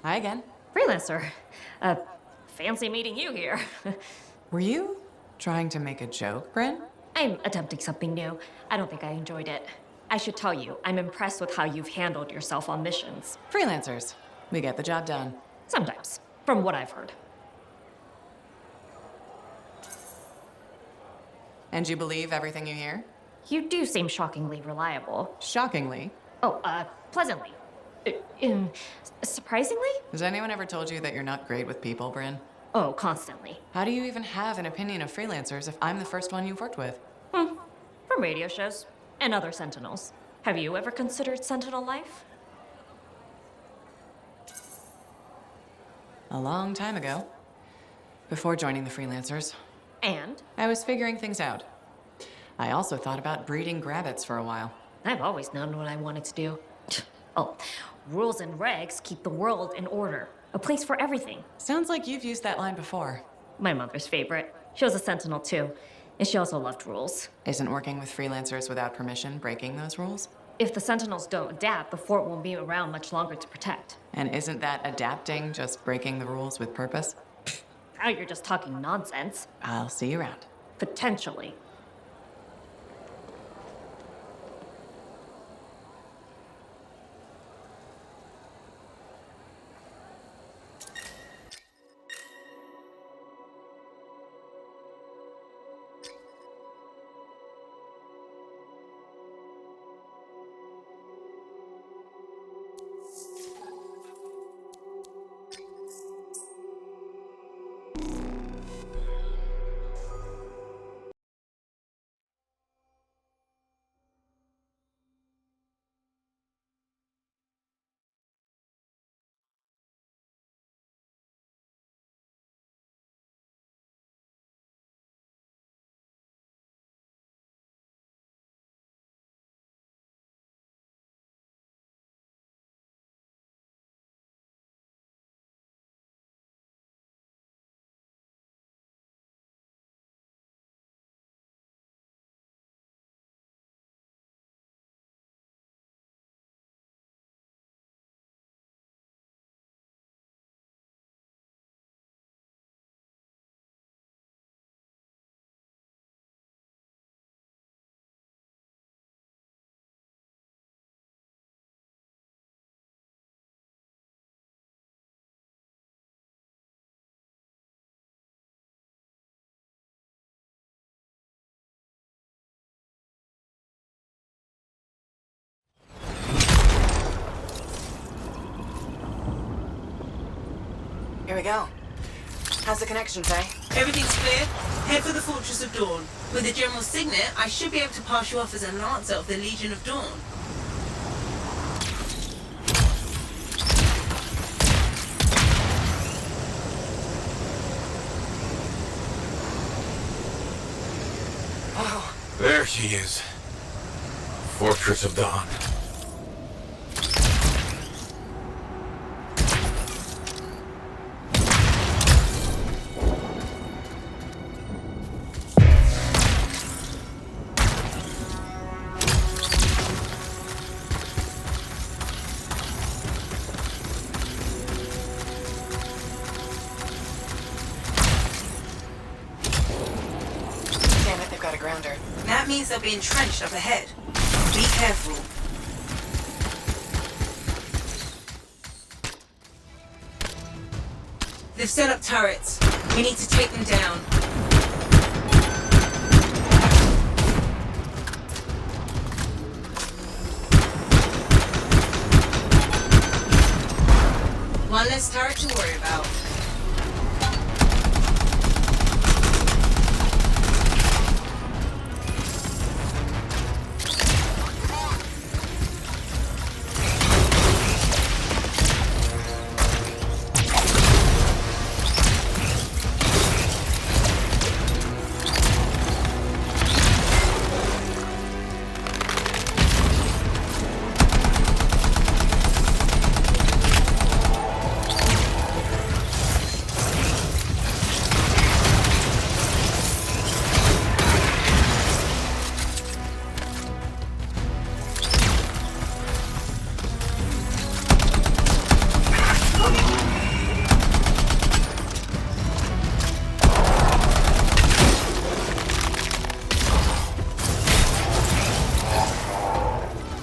Hi again. Freelancer. Fancy meeting you here. Were you trying to make a joke, Bryn? I'm attempting something new. I don't think I enjoyed it. I should tell you, I'm impressed with how you've handled yourself on missions. Freelancers. We get the job done. Sometimes, from what I've heard. And you believe everything you hear? You do seem shockingly reliable. Shockingly. Oh, pleasantly. Surprisingly? Has anyone ever told you that you're not great with people, Bryn? Oh, constantly. How do you even have an opinion of freelancers if I'm the first one you've worked with? From radio shows and other Sentinels. Have you ever considered Sentinel life? A long time ago. Before joining the freelancers. And? I was figuring things out. I also thought about breeding grabbits for a while. I've always known what I wanted to do. Oh, rules and regs keep the world in order. A place for everything. Sounds like you've used that line before. My mother's favorite. She was a Sentinel too, and she also loved rules. Isn't working with freelancers without permission breaking those rules? If the Sentinels don't adapt, the fort won't be around much longer to protect. And isn't that adapting just breaking the rules with purpose? Now you're just talking nonsense. I'll see you around. Potentially. Here we go. How's the connection, Faye? Everything's clear. Head for the Fortress of Dawn. With the General Signet, I should be able to pass you off as a Lancer of the Legion of Dawn. Oh. There she is. Fortress of Dawn. Damn it, they've got a grounder. That means they'll be entrenched up ahead. Be careful. They've set up turrets. We need to take them down. One less turret to worry about.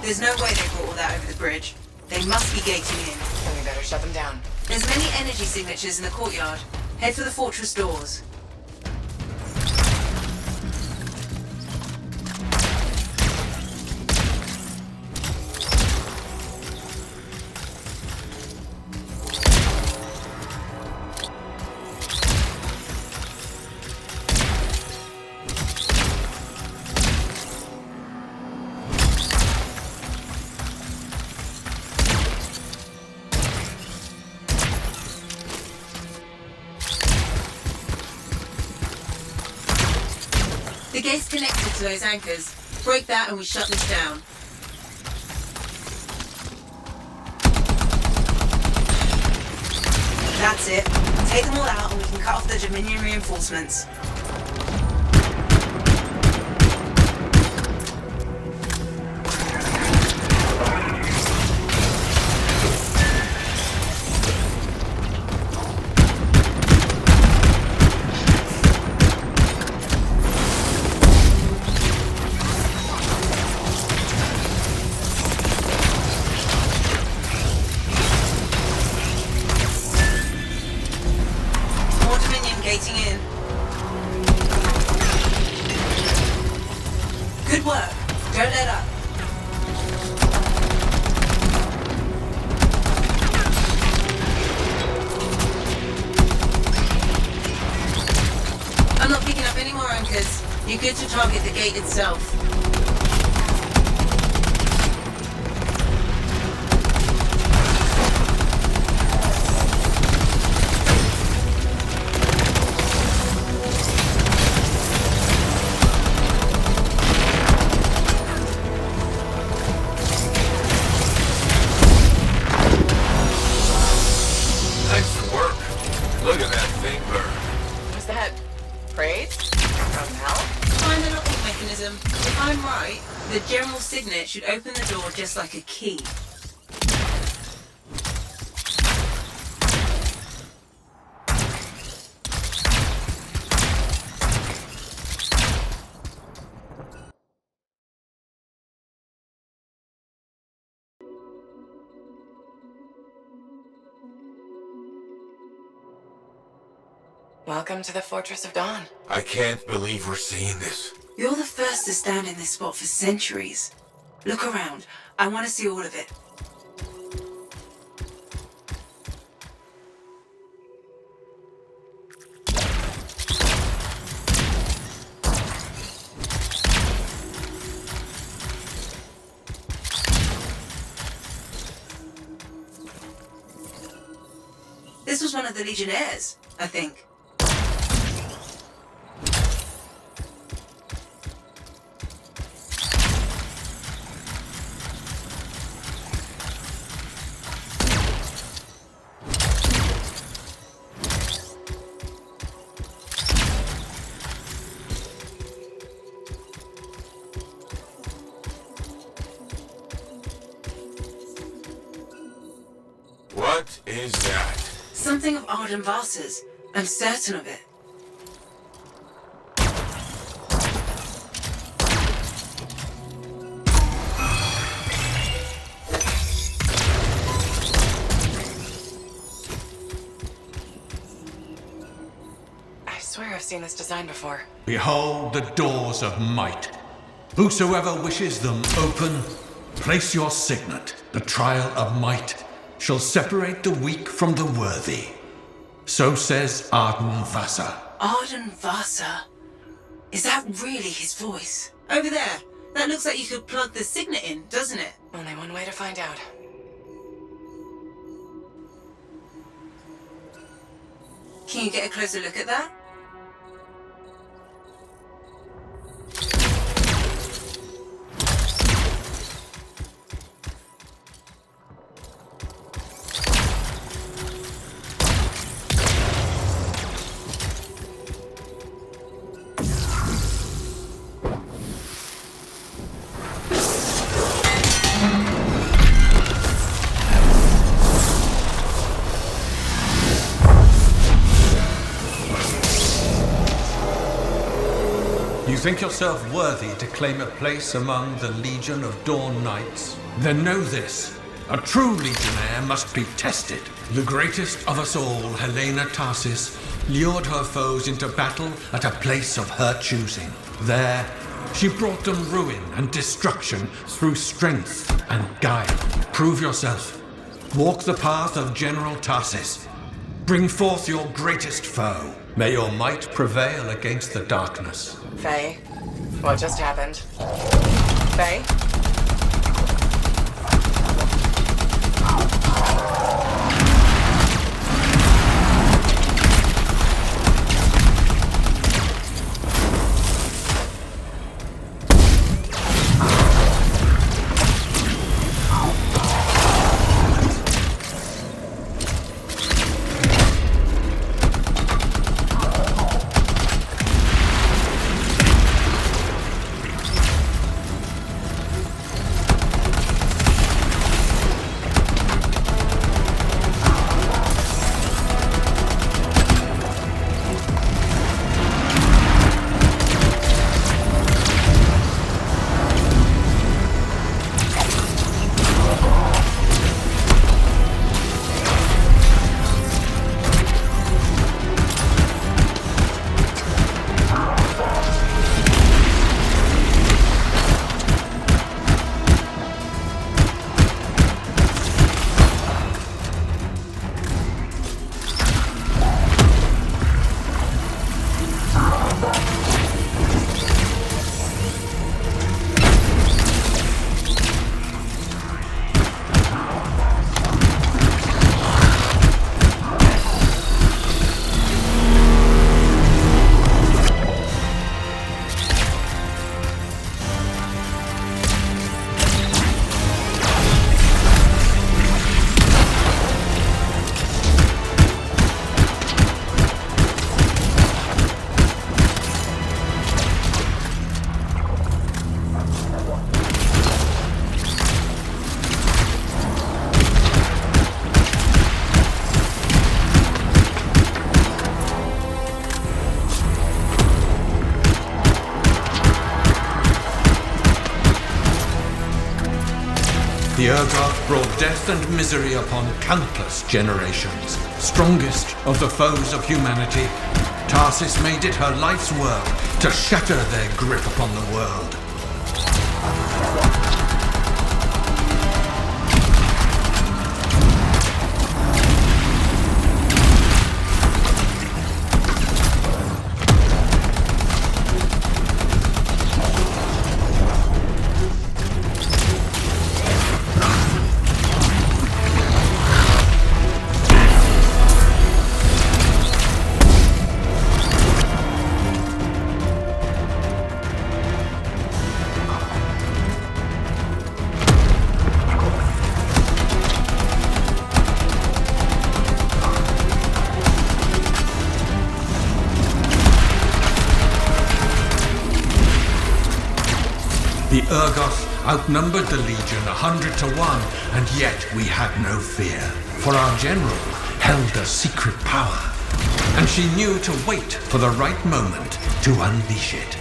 There's no way they brought all that over the bridge. They must be gating in. Then we better shut them down. There's many energy signatures in the courtyard. Head for the fortress doors. The gate's connected to those anchors. Break that and we shut this down. That's it. Take them all out and we can cut off the Dominion reinforcements. Gating in. Good work. Don't let up. I'm not picking up any more anchors. You're good to target the gate itself. Look at that thing burn. Was that praise? From hell? Find the locking mechanism. If I'm right, the general signet should open the door just like a key. Welcome to the Fortress of Dawn. I can't believe we're seeing this. You're the first to stand in this spot for centuries. Look around. I want to see all of it. This was one of the Legionnaires, I think. What is that? Something of Arden Vasa's. I'm certain of it. I swear I've seen this design before. Behold the doors of might. Whosoever wishes them open, place your signet. The trial of might shall separate the weak from the worthy. So says Arden Vasa. Arden Vasa? Is that really his voice? Over there. That looks like you could plug the signet in, doesn't it? Only one way to find out. Can you get a closer look at that? think yourself worthy to claim a place among the Legion of Dawn Knights? Then know this. A true Legionnaire must be tested. The greatest of us all, Helena Tarsis, lured her foes into battle at a place of her choosing. There, she brought them ruin and destruction through strength and guile. Prove yourself. Walk the path of General Tarsis. Bring forth your greatest foe. May your might prevail against the darkness. Faye, what just happened? Faye? The Urgoth brought death and misery upon countless generations. Strongest of the foes of humanity, Tarsis made it her life's work to shatter their grip upon the world. The Urgoth outnumbered the Legion 100 to 1, and yet we had no fear, for our general held a secret power, and she knew to wait for the right moment to unleash it.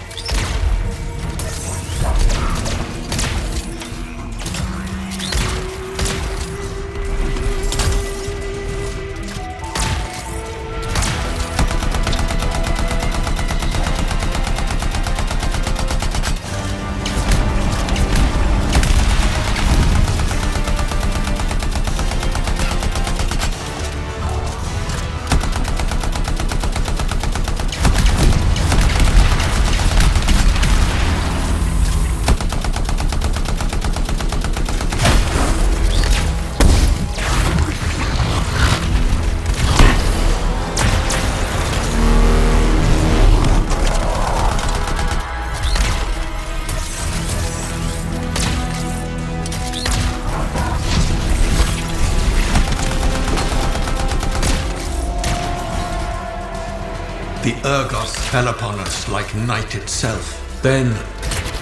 The Urgoth fell upon us like night itself. Then,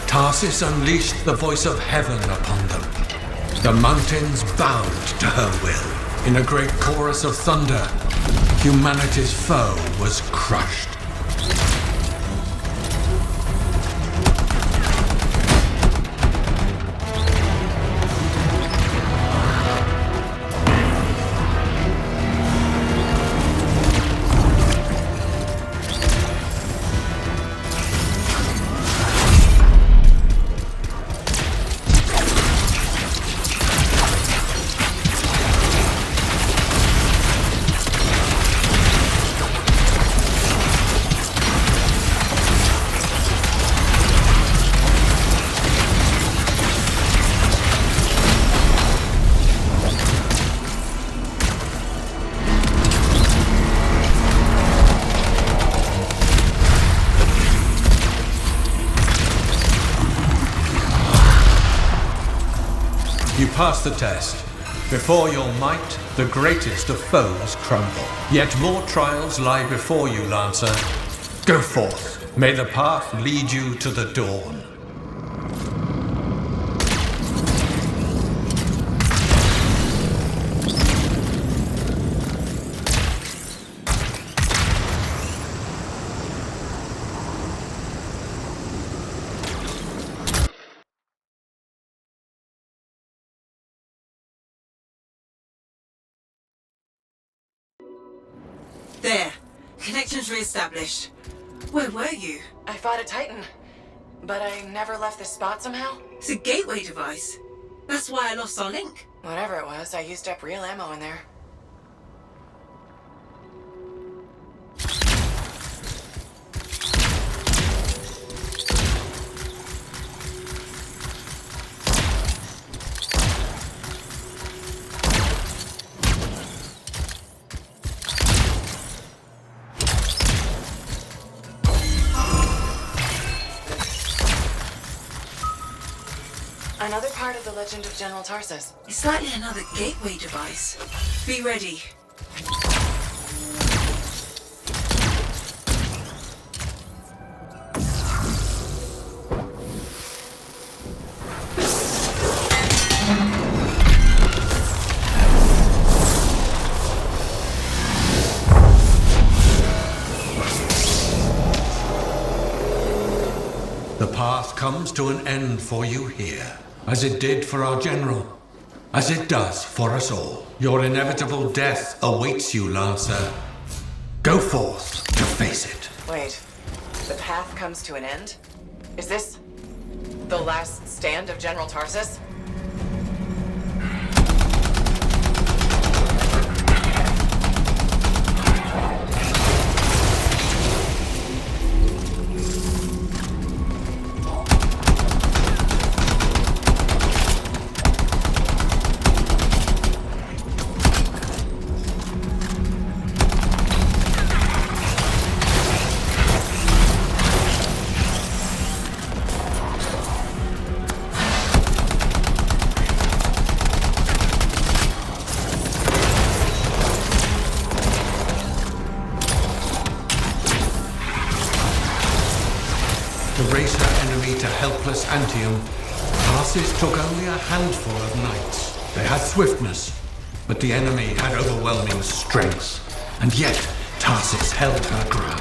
Tarsis unleashed the voice of heaven upon them. The mountains bowed to her will. In a great chorus of thunder, humanity's foe was crushed. You pass the test. Before your might, the greatest of foes crumble. Yet more trials lie before you, Lancer. Go forth. May the path lead you to the dawn. There. Connections re-established. Where were you? I fought a Titan, but I never left this spot somehow. It's a gateway device. That's why I lost our link. Whatever it was, I used up real ammo in there. Another part of the legend of General Tarsus. It's likely another gateway device. Be ready. The path comes to an end for you here, as it did for our general, as it does for us all. Your inevitable death awaits you, Lancer. Go forth to face it. Wait, the path comes to an end? Is this the last stand of General Tarsus? To raise her enemy to helpless Anthem, Tarsus took only a handful of knights. They had swiftness, but the enemy had overwhelming strength. And yet, Tarsus held her ground.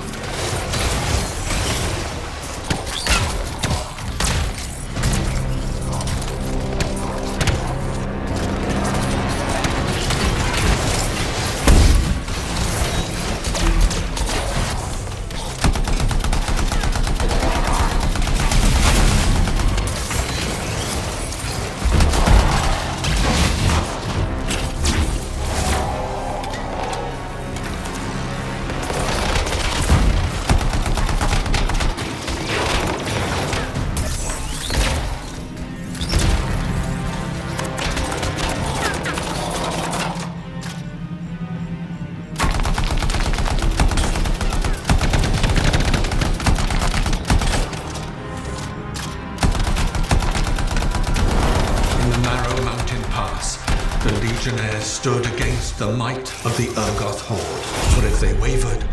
The Legionnaires stood against the might of the Urgoth horde. But if they wavered,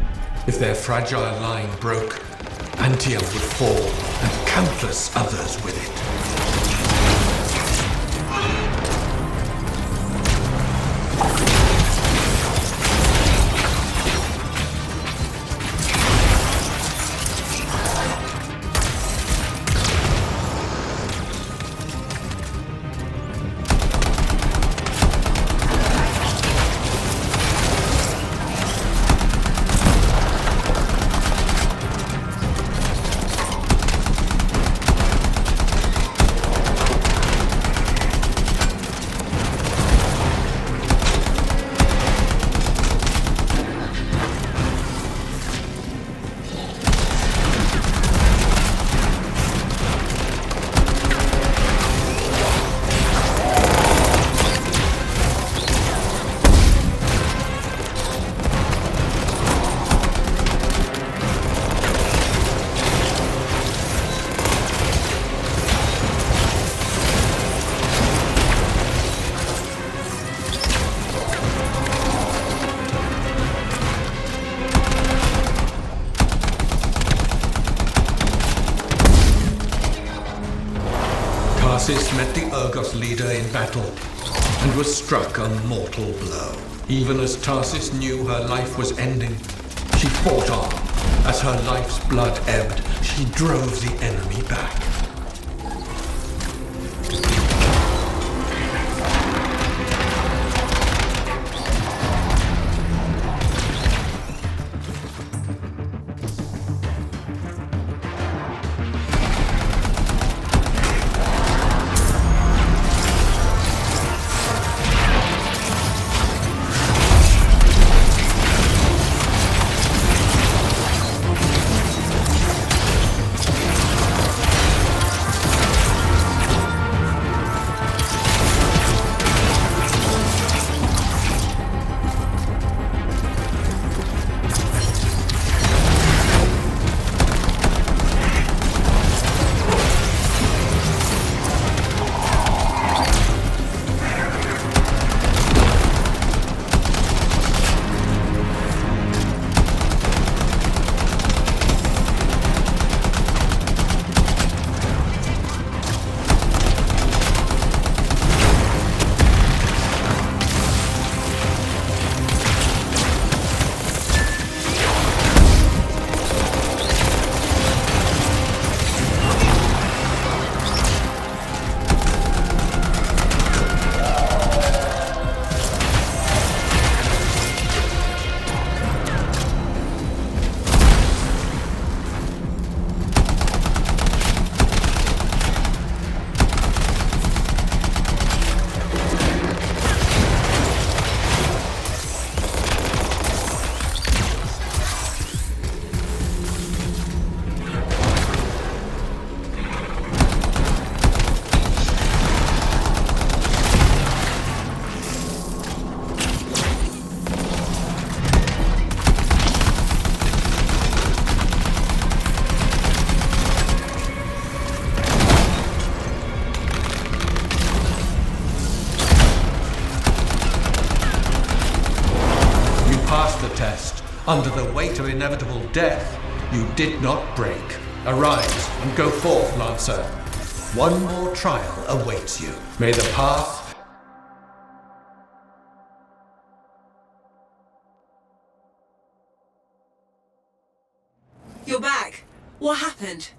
if their fragile line broke, Anthem would fall, and countless others with it. Tarsis met the Urgoth leader in battle and was struck a mortal blow. Even as Tarsis knew her life was ending, she fought on. As her life's blood ebbed, she drove the enemy back. Under the weight of inevitable death, you did not break. Arise and go forth, Lancer. One more trial awaits you. May the path... You're back. What happened?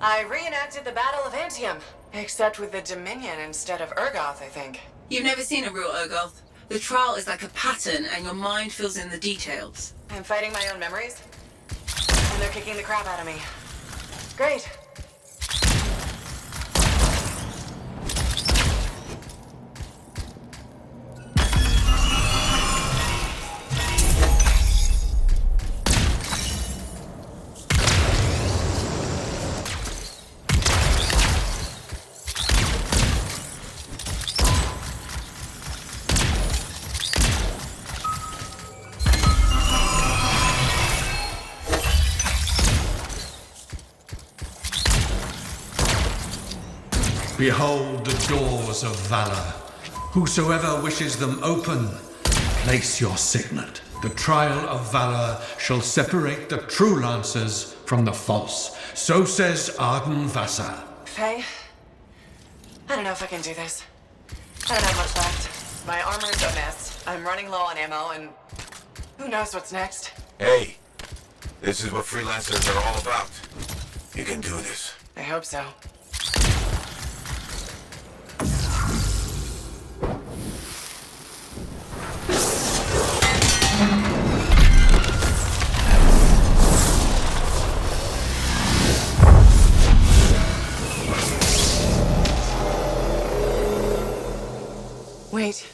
I reenacted the Battle of Anthem, except with the Dominion instead of Urgoth, I think. You've never seen a real Urgoth. The trial is like a pattern, and your mind fills in the details. I'm fighting my own memories, and they're kicking the crap out of me. Great. Behold the doors of valor. Whosoever wishes them open, place your signet. The trial of valor shall separate the true lancers from the false. So says Arden Vassa. Faye, I don't know if I can do this. I don't have much left. My armor's a mess. I'm running low on ammo, and who knows what's next. Hey, this is what freelancers are all about. You can do this. I hope so. Wait,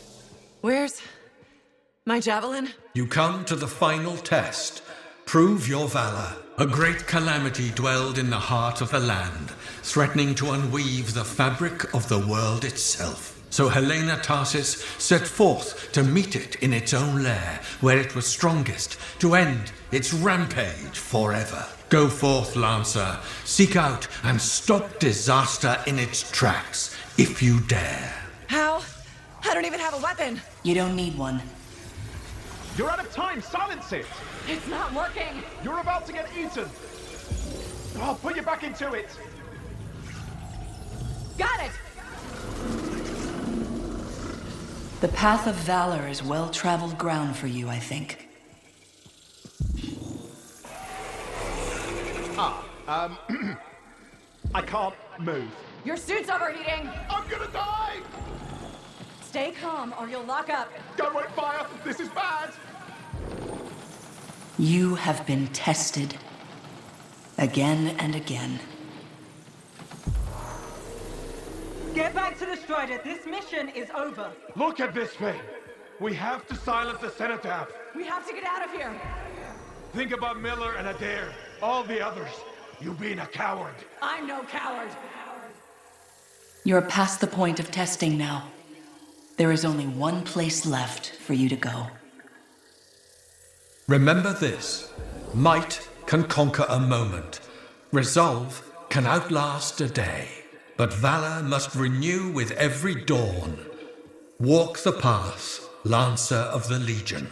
where's my javelin? You come to the final test. Prove your valor. A great calamity dwelled in the heart of the land, threatening to unweave the fabric of the world itself. So Helena Tarsis set forth to meet it in its own lair, where it was strongest, to end its rampage forever. Go forth, Lancer. Seek out and stop disaster in its tracks, if you dare. How? I don't even have a weapon. You don't need one. You're out of time! Silence it! It's not working. You're about to get eaten! I'll put you back into it! Guys! The path of valor is well-traveled ground for you, I think. I can't move. Your suit's overheating! I'm gonna die! Stay calm or you'll lock up. Don't wait fire! This is bad! You have been tested. Again and again. Get back to the Strider. This mission is over. Look at this thing! We have to silence the Cenotaph. We have to get out of here! Think about Miller and Adair. All the others. You being a coward. I'm no coward! You're past the point of testing now. There is only one place left for you to go. Remember this. Might can conquer a moment. Resolve can outlast a day. But valor must renew with every dawn. Walk the path, Lancer of the Legion.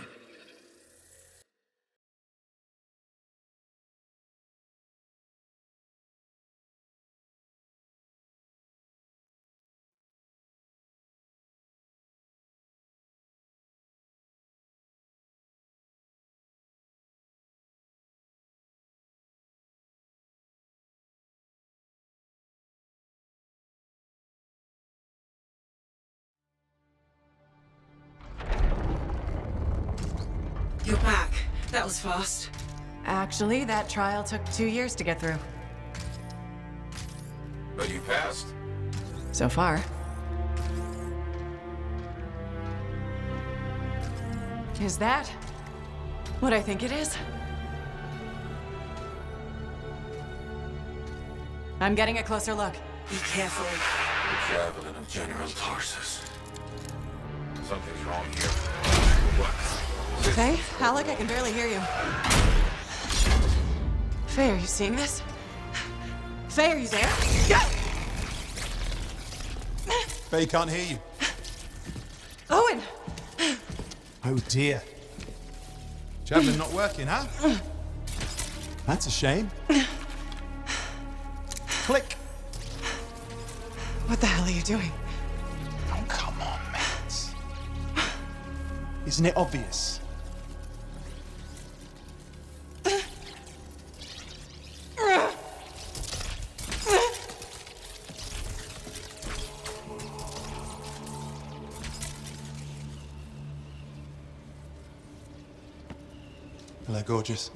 You're back. That was fast. Actually, that trial took 2 years to get through. But you passed. So far. Is that what I think it is? I'm getting a closer look. Be careful. The javelin of General Tarsus. Something's wrong here. What? Faye? Alec, I can barely hear you. Faye, are you seeing this? Faye, are you there? Faye can't hear you. Owen! Oh dear. Javelin not working, huh? That's a shame. Click. What the hell are you doing? Oh, come on, Matt. Isn't it obvious? Hello, gorgeous.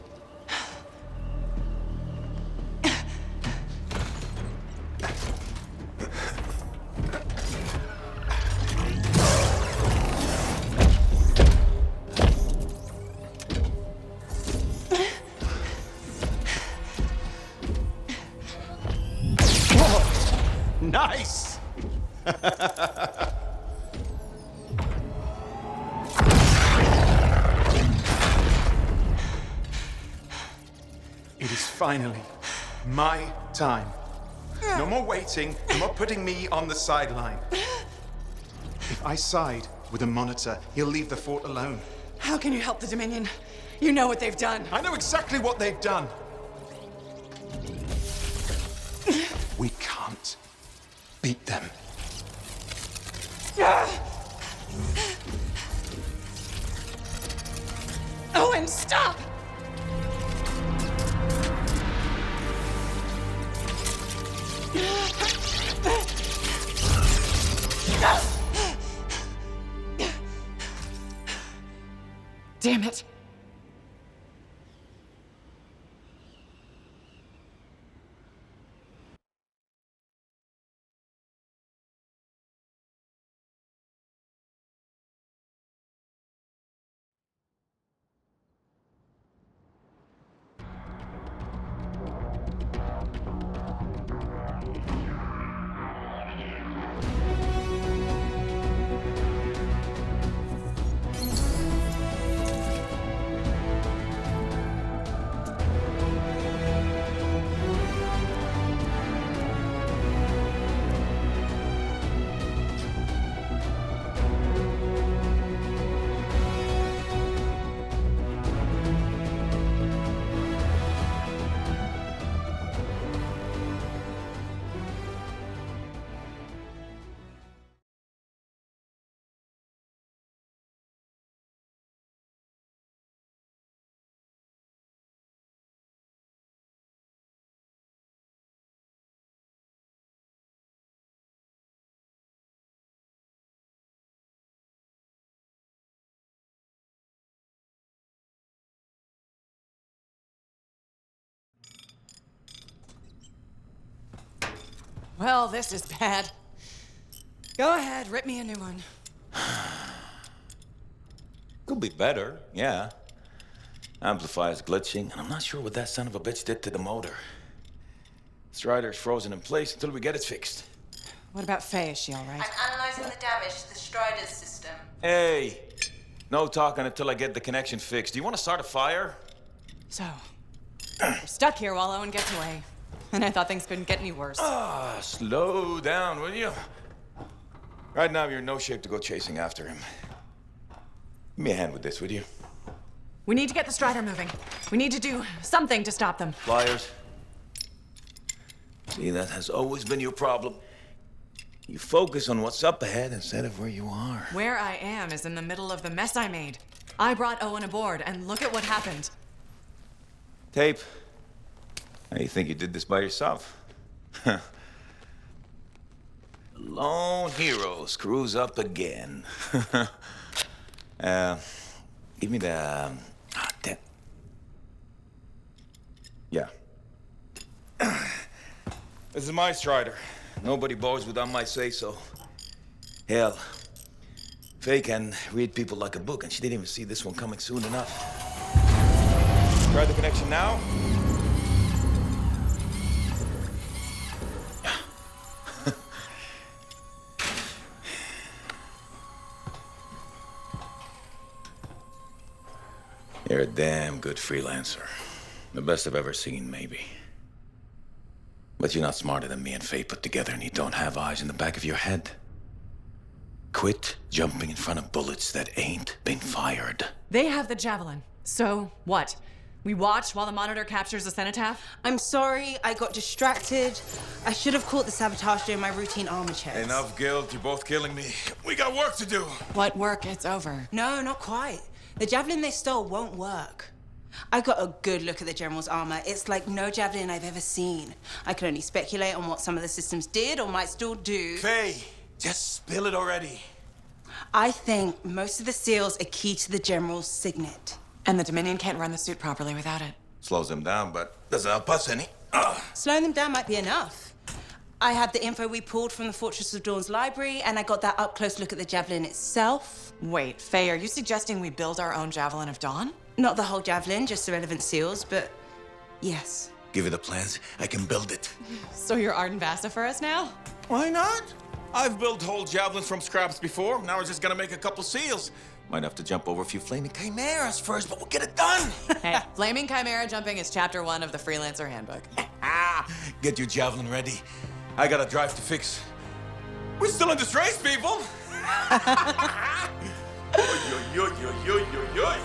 Nice! It is finally my time. No more waiting, no more putting me on the sideline. If I side with a monitor, he'll leave the fort alone. How can you help the Dominion? You know what they've done. I know exactly what they've done. We can't beat them. Owen, stop! Damn it. Well, this is bad. Go ahead, rip me a new one. Could be better, yeah. Amplifier's glitching, and I'm not sure what that son of a bitch did to the motor. Strider's frozen in place until we get it fixed. What about Faye? Is she all right? I'm analyzing the damage to the Strider's system. Hey, no talking until I get the connection fixed. Do you want to start a fire? So, we're stuck here while Owen gets away. And I thought things couldn't get any worse. Slow down, will you? Right now, you're in no shape to go chasing after him. Give me a hand with this, would you? We need to get the Strider moving. We need to do something to stop them. Flyers. See, that has always been your problem. You focus on what's up ahead instead of where you are. Where I am is in the middle of the mess I made. I brought Owen aboard, and look at what happened. Tape. How do you think you did this by yourself? Lone hero screws up again. Give me the... damn. Yeah. This is my Strider. Nobody boards without my say-so. Hell, Faye can read people like a book, and she didn't even see this one coming soon enough. Try the connection now. You're a damn good freelancer. The best I've ever seen, maybe. But you're not smarter than me and Faye put together, and you don't have eyes in the back of your head. Quit jumping in front of bullets that ain't been fired. They have the Javelin. So, what? We watch while the monitor captures the cenotaph? I'm sorry, I got distracted. I should have caught the sabotage during my routine armor checks. Enough guilt, you're both killing me. We got work to do. What work? It's over. No, not quite. The Javelin they stole won't work. I got a good look at the General's armor. It's like no Javelin I've ever seen. I can only speculate on what some of the systems did or might still do. Faye, just spill it already. I think most of the seals are key to the General's signet. And the Dominion can't run the suit properly without it. Slows them down, but doesn't help us any. Slowing them down might be enough. I have the info we pulled from the Fortress of Dawn's library, and I got that up-close look at the Javelin itself. Wait, Faye, are you suggesting we build our own Javelin of Dawn? Not the whole Javelin, just the relevant seals, but yes. Give me the plans, I can build it. So you're Arden Vasta for us now? Why not? I've built whole javelins from scraps before. Now we're just gonna make a couple seals. Might have to jump over a few flaming chimeras first, but we'll get it done. Hey, flaming chimera jumping is chapter 1 of the Freelancer Handbook. Get your javelin ready. I got a drive to fix. We're still in this race, people. Oy, oy, oy, oy, oy, oy, oy.